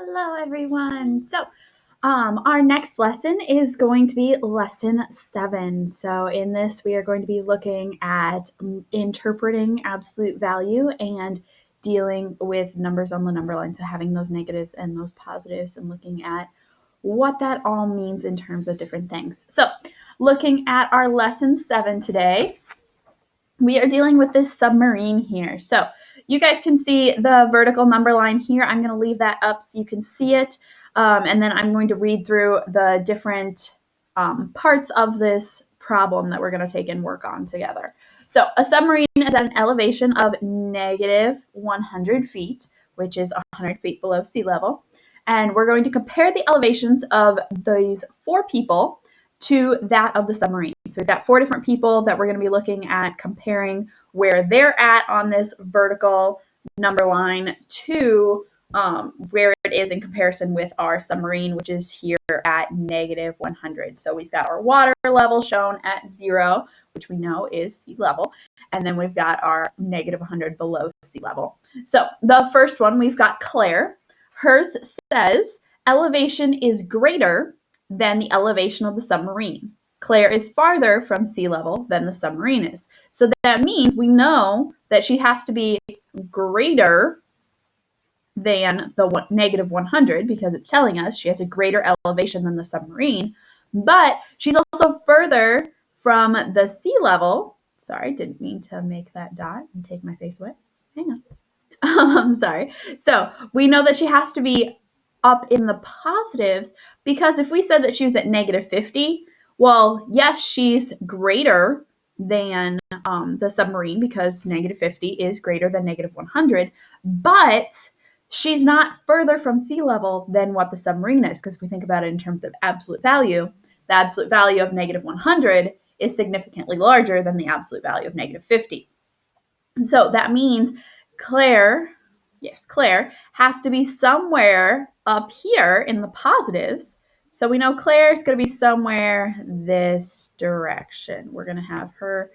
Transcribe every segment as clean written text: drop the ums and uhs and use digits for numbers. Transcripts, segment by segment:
Hello, everyone. So, our next lesson is going to be lesson 7. So, in this, we are going to be looking at interpreting absolute value and dealing with numbers on the number line. So, having those negatives and those positives and looking at what that all means in terms of different things. So, looking at our lesson 7 today, we are dealing with this submarine here. So, you guys can see the vertical number line here. I'm going to leave that up so you can see it. And then I'm going to read through the different parts of this problem that we're going to take and work on together. So a submarine is at an elevation of negative 100 feet, which is 100 feet below sea level. And we're going to compare the elevations of these 4 people to that of the submarine. So we've got 4 different people that we're going to be looking at comparing where they're at on this vertical number line to where it is in comparison with our submarine, which is here at negative 100. So we've got our water level shown at 0, which we know is sea level. And then we've got our negative 100 below sea level. So the first one, we've got Claire. Hers says elevation is greater than the elevation of the submarine. Claire is farther from sea level than the submarine is. So that means we know that she has to be greater than the negative 100 because it's telling us she has a greater elevation than the submarine, but she's also further from the sea level. Sorry, didn't mean to make that dot and take my face away. Hang on. Sorry. So we know that she has to be up in the positives because if we said that she was at negative 50, well, yes, she's greater than the submarine because negative 50 is greater than negative 100, but she's not further from sea level than what the submarine is, because if we think about it in terms of absolute value, the absolute value of negative 100 is significantly larger than the absolute value of negative 50. And so that means Claire has to be somewhere up here in the positives. So we know Claire is going to be somewhere this direction. We're going to have her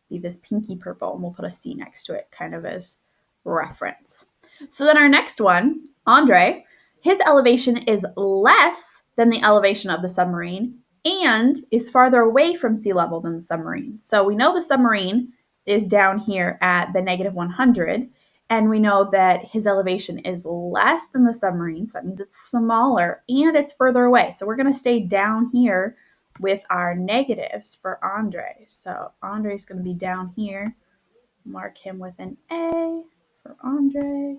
be this pinky purple, and we'll put a C next to it kind of as reference. So then our next one, Andre, his elevation is less than the elevation of the submarine and is farther away from sea level than the submarine. So we know the submarine is down here at the negative 100, and we know that his elevation is less than the submarine, so that means it's smaller and it's further away. So we're going to stay down here with our negatives for Andre. So Andre's going to be down here. Mark him with an A for Andre.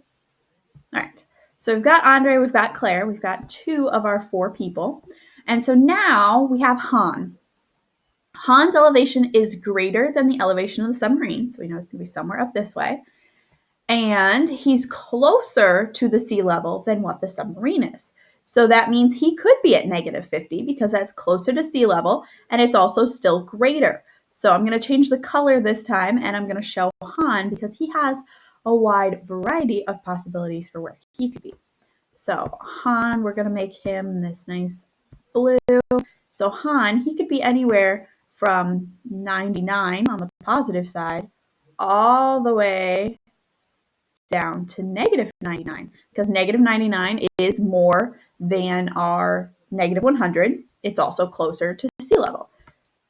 All right. So we've got Andre, we've got Claire, we've got 2 of our 4 people. And so now we have Han. Han's elevation is greater than the elevation of the submarine. So we know it's going to be somewhere up this way. And he's closer to the sea level than what the submarine is. So that means he could be at negative 50 because that's closer to sea level and it's also still greater. So I'm going to change the color this time and I'm going to show Han because he has a wide variety of possibilities for where he could be. So Han, we're going to make him this nice blue. So Han, he could be anywhere from 99 on the positive side all the way down to negative 99 because negative 99 is more than our negative 100. It's also closer to sea level.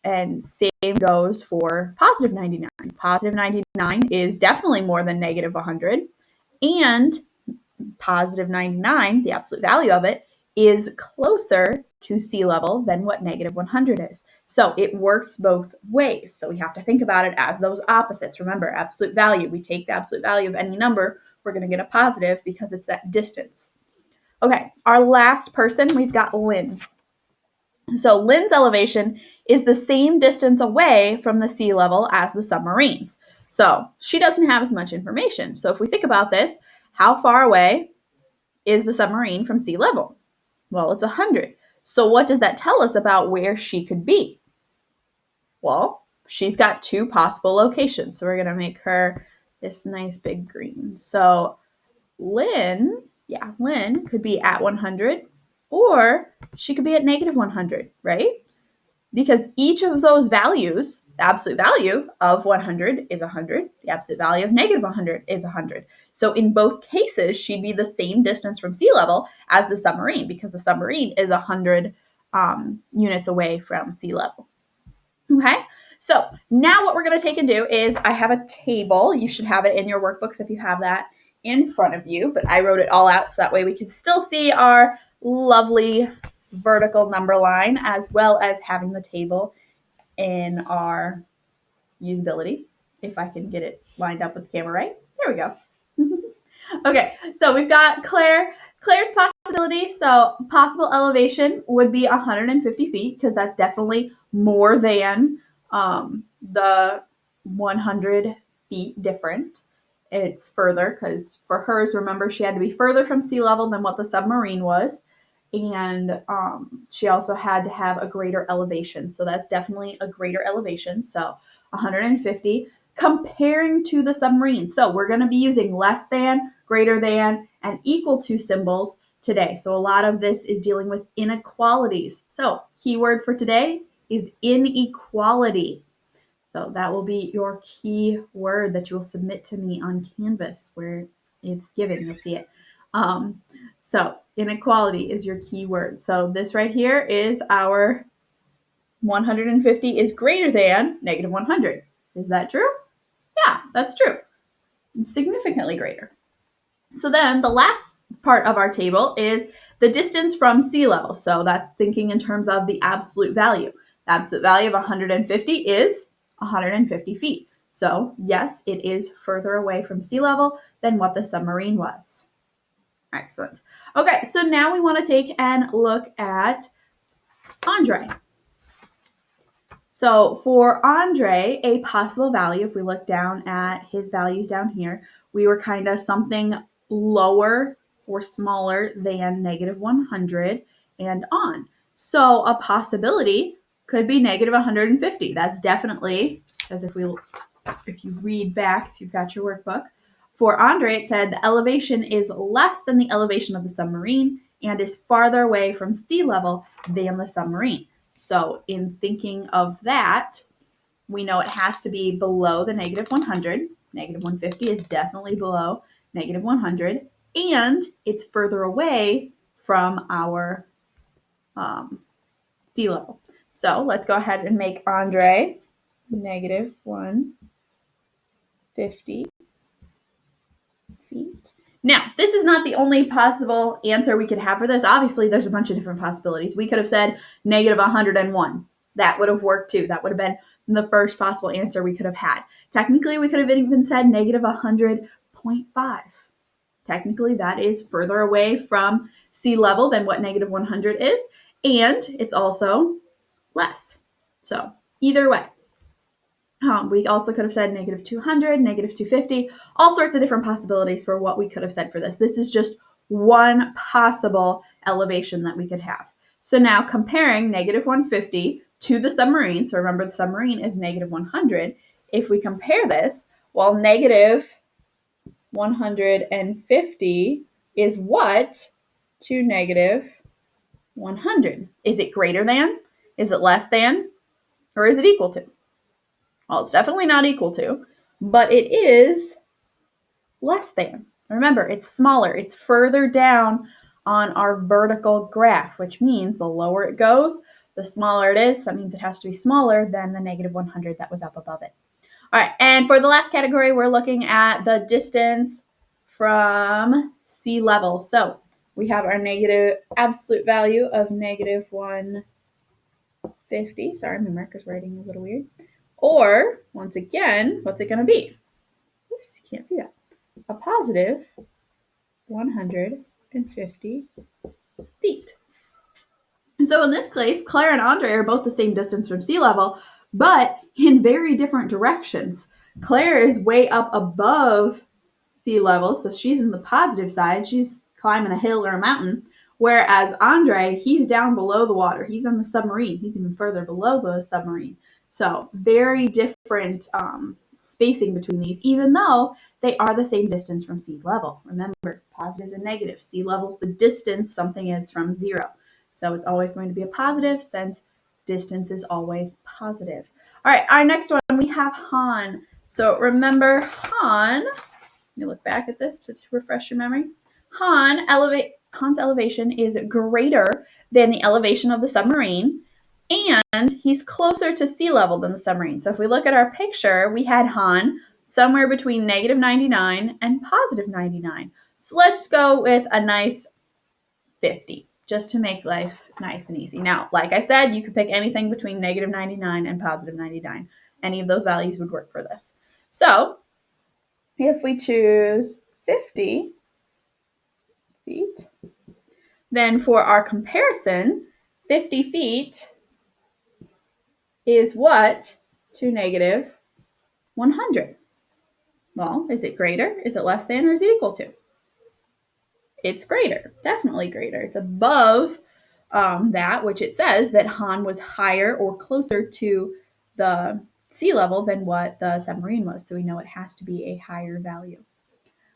And same goes for positive 99. Positive 99 is definitely more than negative 100. And positive 99, the absolute value of it, is closer to sea level than what negative 100 is. So it works both ways. So we have to think about it as those opposites. Remember, absolute value. We take the absolute value of any number, we're going to get a positive because it's that distance. Okay, our last person, we've got Lynn. So Lynn's elevation is the same distance away from the sea level as the submarines. So she doesn't have as much information. So if we think about this, how far away is the submarine from sea level? Well, it's 100. So what does that tell us about where she could be? Well, she's got 2 possible locations. So we're going to make her this nice big green. So Lynn could be at 100 or she could be at negative 100, right? because each of those values, the absolute value of 100 is 100, the absolute value of negative 100 is 100. So in both cases, she'd be the same distance from sea level as the submarine, because the submarine is 100 units away from sea level. Okay, so now what we're going to take and do is, I have a table. You should have it in your workbooks if you have that in front of you, but I wrote it all out so that way we can still see our lovely vertical number line, as well as having the table in our usability. If I can get it lined up with the camera right. There we go. Okay, so we've got Claire's possibility. So possible elevation would be 150 feet, because that's definitely more than the 100 feet different. It's further, because for hers, remember, she had to be further from sea level than what the submarine was. And she also had to have a greater elevation. So that's definitely a greater elevation. So 150 comparing to the submarine. So we're going to be using less than, greater than, and equal to symbols today. So a lot of this is dealing with inequalities. So keyword for today is inequality. So that will be your key word that you will submit to me on Canvas, where it's given. You'll see it. So inequality is your key word. So this right here is our 150 is greater than negative 100. Is that true? Yeah, that's true. It's significantly greater. So then the last part of our table is the distance from sea level. So that's thinking in terms of the absolute value. The absolute value of 150 is 150 feet. So yes, it is further away from sea level than what the submarine was. Excellent. Okay, so now we want to take and look at Andre. So for Andre, a possible value, if we look down at his values down here, we were kind of something lower or smaller than negative 100 and on. So a possibility could be negative 150. That's definitely, because if you read back, if you've got your workbook, for Andre, it said the elevation is less than the elevation of the submarine and is farther away from sea level than the submarine. So in thinking of that, we know it has to be below the negative 100. Negative 150 is definitely below negative 100, and it's further away from our sea level. So let's go ahead and make Andre negative 150 feet. Now, this is not the only possible answer we could have for this. Obviously, there's a bunch of different possibilities. We could have said negative 101. That would have worked too. That would have been the first possible answer we could have had. Technically, we could have even said negative 100.5. Technically, that is further away from sea level than what negative 100 is, and it's also less. So either way. We also could have said negative 200, negative 250, all sorts of different possibilities for what we could have said for this. This is just one possible elevation that we could have. So now comparing negative 150 to the submarine, so remember the submarine is negative 100. If we compare this, well, negative 150 is what to negative 100? Is it greater than? Is it less than? Or is it equal to? Well, it's definitely not equal to, but it is less than. Remember, it's smaller. It's further down on our vertical graph, which means the lower it goes, the smaller it is. That means it has to be smaller than the negative 100 that was up above it. All right, and for the last category, we're looking at the distance from sea level. So we have our negative absolute value of negative 150. Sorry, my marker's writing a little weird. Or, once again, what's it going to be? Oops, you can't see that. A positive 150 feet. So in this case, Claire and Andre are both the same distance from sea level, but in very different directions. Claire is way up above sea level, so she's in the positive side. She's climbing a hill or a mountain. Whereas Andre, he's down below the water. He's on the submarine. He's even further below the submarine. So very different spacing between these, even though they are the same distance from sea level. Remember, positives and negatives. Sea level's the distance something is from zero. So it's always going to be a positive since Distance is always positive. All right, our next one, we have Han. So remember Han, let me look back at this to refresh your memory. Han's elevation is greater than the elevation of the submarine, and he's closer to sea level than the submarine. So if we look at our picture, we had Han somewhere between negative 99 and positive 99. So let's go with a nice 50, just to make life nice and easy. Now, like I said, you could pick anything between negative 99 and positive 99. Any of those values would work for this. So if we choose 50 feet, then for our comparison, 50 feet is what to negative 100? Well, is it greater? Is it less than? Or is it equal to? It's greater, definitely greater. It's above that, which it says that Han was higher or closer to the sea level than what the submarine was. So we know it has to be a higher value.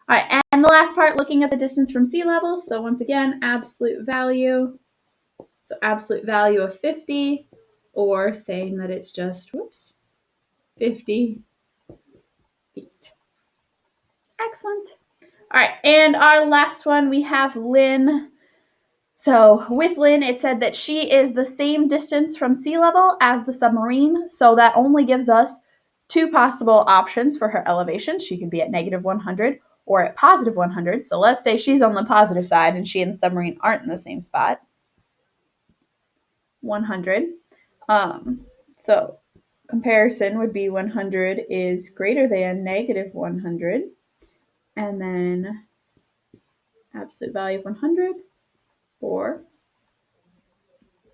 All right, and the last part, looking at the distance from sea level. So once again, absolute value. So absolute value of 50, or saying that it's just, 50 feet. Excellent. All right, and our last one, we have Lynn. So with Lynn, it said that she is the same distance from sea level as the submarine. So that only gives us two possible options for her elevation. She can be at negative 100 or at positive 100. So let's say she's on the positive side and she and the submarine aren't in the same spot. 100. So comparison would be 100 is greater than negative 100. And then absolute value of 100 or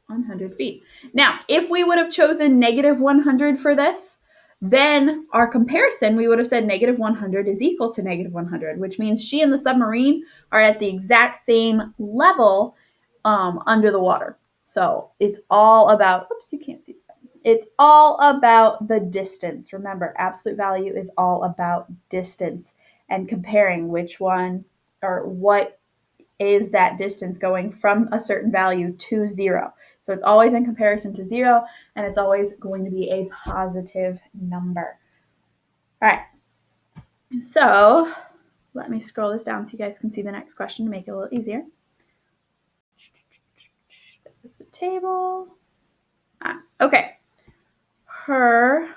100 feet. Now, if we would have chosen negative 100 for this, then our comparison, we would have said negative 100 is equal to negative 100, which means she and the submarine are at the exact same level under the water. So it's all about, you can't see that. It's all about the distance. Remember, absolute value is all about distance and comparing which one or what is that distance going from a certain value to 0. So it's always in comparison to 0, and it's always going to be a positive number. All right. So let me scroll this down so you guys can see the next question to make it a little easier. There's the table. Okay. Her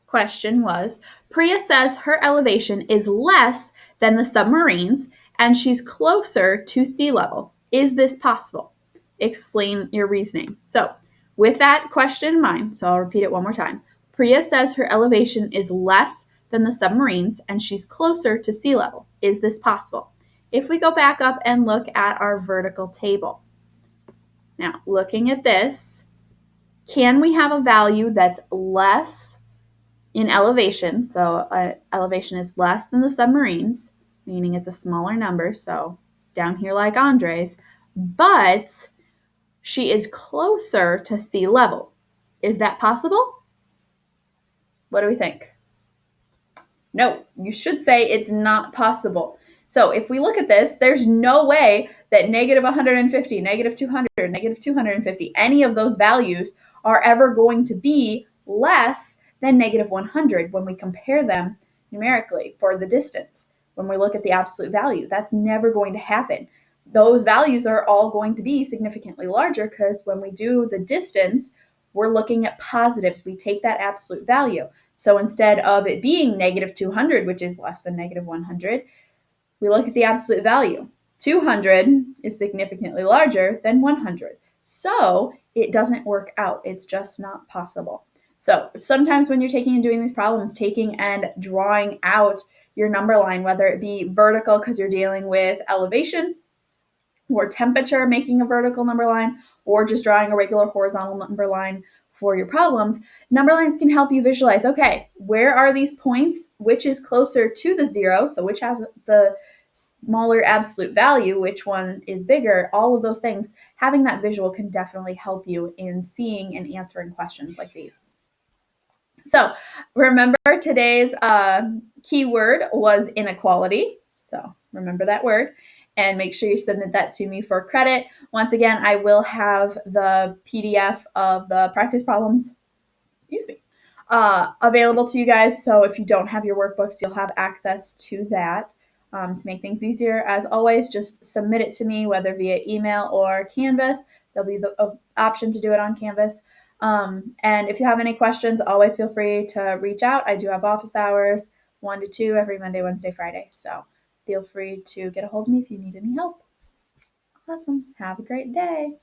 question was, Priya says her elevation is less than the submarine's and she's closer to sea level. Is this possible? Explain your reasoning. So with that question in mind, so I'll repeat it one more time. Priya says her elevation is less than the submarine's and she's closer to sea level. Is this possible? If we go back up and look at our vertical table. Now, looking at this, can we have a value that's less in elevation? So elevation is less than the submarine's, meaning it's a smaller number, so down here like Andre's, but she is closer to sea level. Is that possible? What do we think? No, you should say it's not possible. So if we look at this, there's no way that negative 150, negative 200, negative 250, any of those values are ever going to be less than negative 100 when we compare them numerically for the distance. When we look at the absolute value, that's never going to happen. Those values are all going to be significantly larger because when we do the distance, we're looking at positives. We take that absolute value. So instead of it being negative 200, which is less than negative 100, we look at the absolute value. 200 is significantly larger than 100. So it doesn't work out. It's just not possible. So sometimes when you're taking and doing these problems, taking and drawing out your number line, whether it be vertical because you're dealing with elevation or temperature, making a vertical number line, or just drawing a regular horizontal number line for your problems, number lines can help you visualize, okay, where are these points? Which is closer to the 0? So which has the smaller absolute value? Which one is bigger? All of those things. Having that visual can definitely help you in seeing and answering questions like these. So remember today's keyword was inequality. So remember that word. and make sure you submit that to me for credit. Once again, I will have the PDF of the practice problems, excuse me, available to you guys. So if you don't have your workbooks, you'll have access to that. To make things easier, as always, just submit it to me, whether via email or Canvas. There'll be the option to do it on Canvas. And if you have any questions, always feel free to reach out. I do have office hours 1 to 2 every Monday, Wednesday, Friday. So feel free to get a hold of me if you need any help. Awesome. Have a great day.